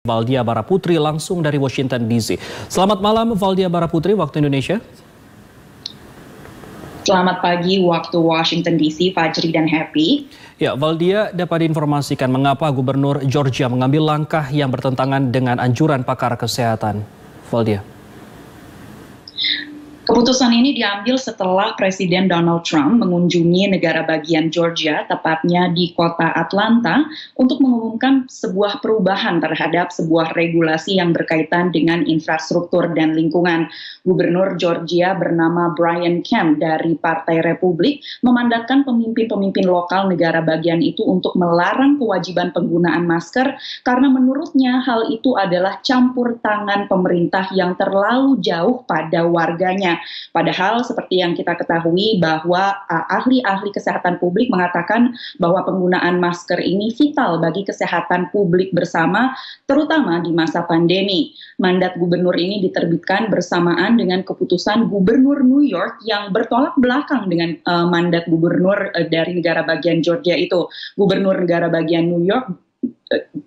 Valdia Baraputri langsung dari Washington DC. Selamat malam Valdia Baraputri, waktu Indonesia. Selamat pagi waktu Washington DC, Fajri dan Happy. Ya, Valdia, dapat diinformasikan mengapa Gubernur Georgia mengambil langkah yang bertentangan dengan anjuran pakar kesehatan? Valdia. Keputusan ini diambil setelah Presiden Donald Trump mengunjungi negara bagian Georgia, tepatnya di kota Atlanta, untuk mengumumkan sebuah perubahan terhadap sebuah regulasi yang berkaitan dengan infrastruktur dan lingkungan. Gubernur Georgia bernama Brian Kemp dari Partai Republik memandatkan pemimpin-pemimpin lokal negara bagian itu untuk melarang kewajiban penggunaan masker karena menurutnya hal itu adalah campur tangan pemerintah yang terlalu jauh pada warganya. Padahal seperti yang kita ketahui bahwa ahli-ahli kesehatan publik mengatakan bahwa penggunaan masker ini vital bagi kesehatan publik bersama, terutama di masa pandemi. Mandat gubernur ini diterbitkan bersamaan dengan keputusan gubernur New York yang bertolak belakang dengan mandat gubernur dari negara bagian Georgia itu. Gubernur negara bagian New York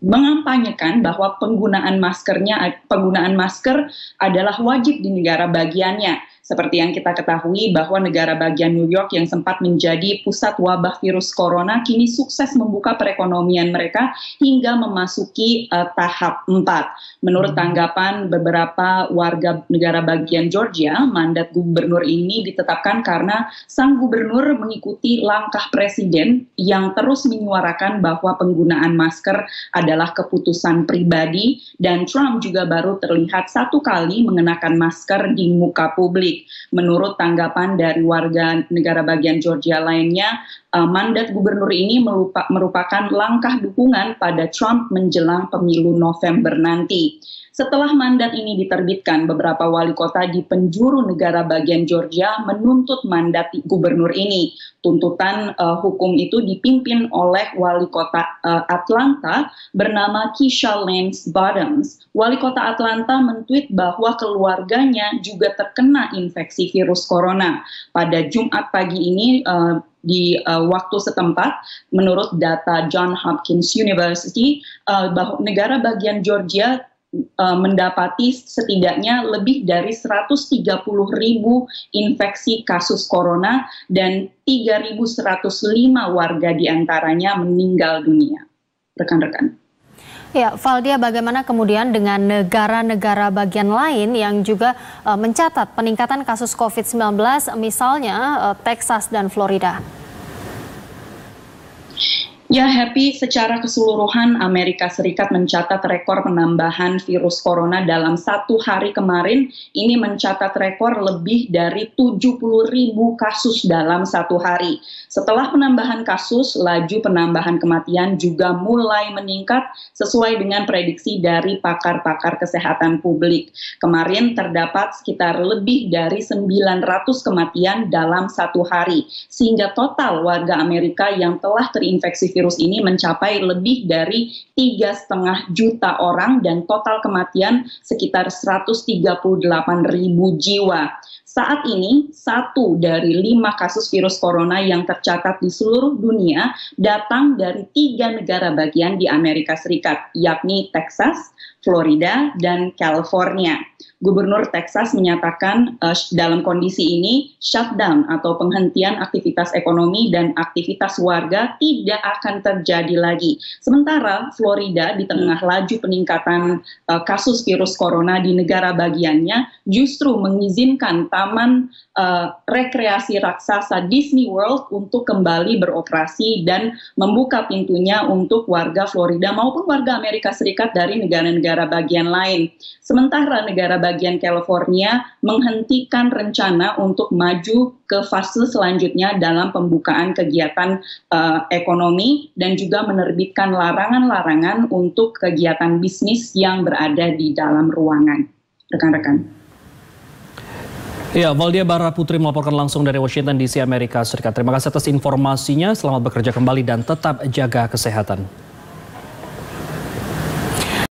mengampanyekan bahwa penggunaan masker adalah wajib di negara bagiannya. Seperti yang kita ketahui bahwa negara bagian New York yang sempat menjadi pusat wabah virus corona kini sukses membuka perekonomian mereka hingga memasuki tahap 4. Menurut tanggapan beberapa warga negara bagian Georgia, mandat gubernur ini ditetapkan karena sang gubernur mengikuti langkah presiden yang terus menyuarakan bahwa penggunaan masker adalah keputusan pribadi, dan Trump juga baru terlihat satu kali mengenakan masker di muka publik. Menurut tanggapan dari warga negara bagian Georgia lainnya, mandat gubernur ini merupakan langkah dukungan pada Trump menjelang pemilu November nanti. Setelah mandat ini diterbitkan, beberapa wali kota di penjuru negara bagian Georgia menuntut mandat gubernur ini. Tuntutan hukum itu dipimpin oleh wali kota Atlanta bernama Keisha Lance Bottoms. Wali kota Atlanta mentweet bahwa keluarganya juga terkena infeksi virus corona. Pada Jumat pagi ini, di waktu setempat, menurut data Johns Hopkins University, bahwa negara bagian Georgia mendapati setidaknya lebih dari 130.000 infeksi kasus corona dan 3.105 warga diantaranya meninggal dunia. Rekan-rekan. Ya, Valdia, bagaimana kemudian dengan negara-negara bagian lain yang juga mencatat peningkatan kasus COVID-19, misalnya Texas dan Florida? Ya, Happy, secara keseluruhan Amerika Serikat mencatat rekor penambahan virus corona dalam satu hari kemarin. Ini mencatat rekor lebih dari 70.000 kasus dalam satu hari. Setelah penambahan kasus, laju penambahan kematian juga mulai meningkat sesuai dengan prediksi dari pakar-pakar kesehatan publik. Kemarin terdapat sekitar lebih dari 900 kematian dalam satu hari, sehingga total warga Amerika yang telah terinfeksi virus ini mencapai lebih dari 3,5 juta orang dan total kematian sekitar 138.000 jiwa. Saat ini, 1 dari 5 kasus virus corona yang tercatat di seluruh dunia datang dari 3 negara bagian di Amerika Serikat, yakni Texas, Florida, dan California. Gubernur Texas menyatakan dalam kondisi ini shutdown atau penghentian aktivitas ekonomi dan aktivitas warga tidak akan terjadi lagi. Sementara Florida di tengah laju peningkatan kasus virus corona di negara bagiannya justru mengizinkan taman rekreasi raksasa Disney World untuk kembali beroperasi dan membuka pintunya untuk warga Florida maupun warga Amerika Serikat dari negara-negara bagian lain. Sementara negara bagian California menghentikan rencana untuk maju ke fase selanjutnya dalam pembukaan kegiatan ekonomi dan juga menerbitkan larangan-larangan untuk kegiatan bisnis yang berada di dalam ruangan. Rekan-rekan. Ya, Valdia Baraputri melaporkan langsung dari Washington DC, Amerika Serikat. Terima kasih atas informasinya, selamat bekerja kembali dan tetap jaga kesehatan.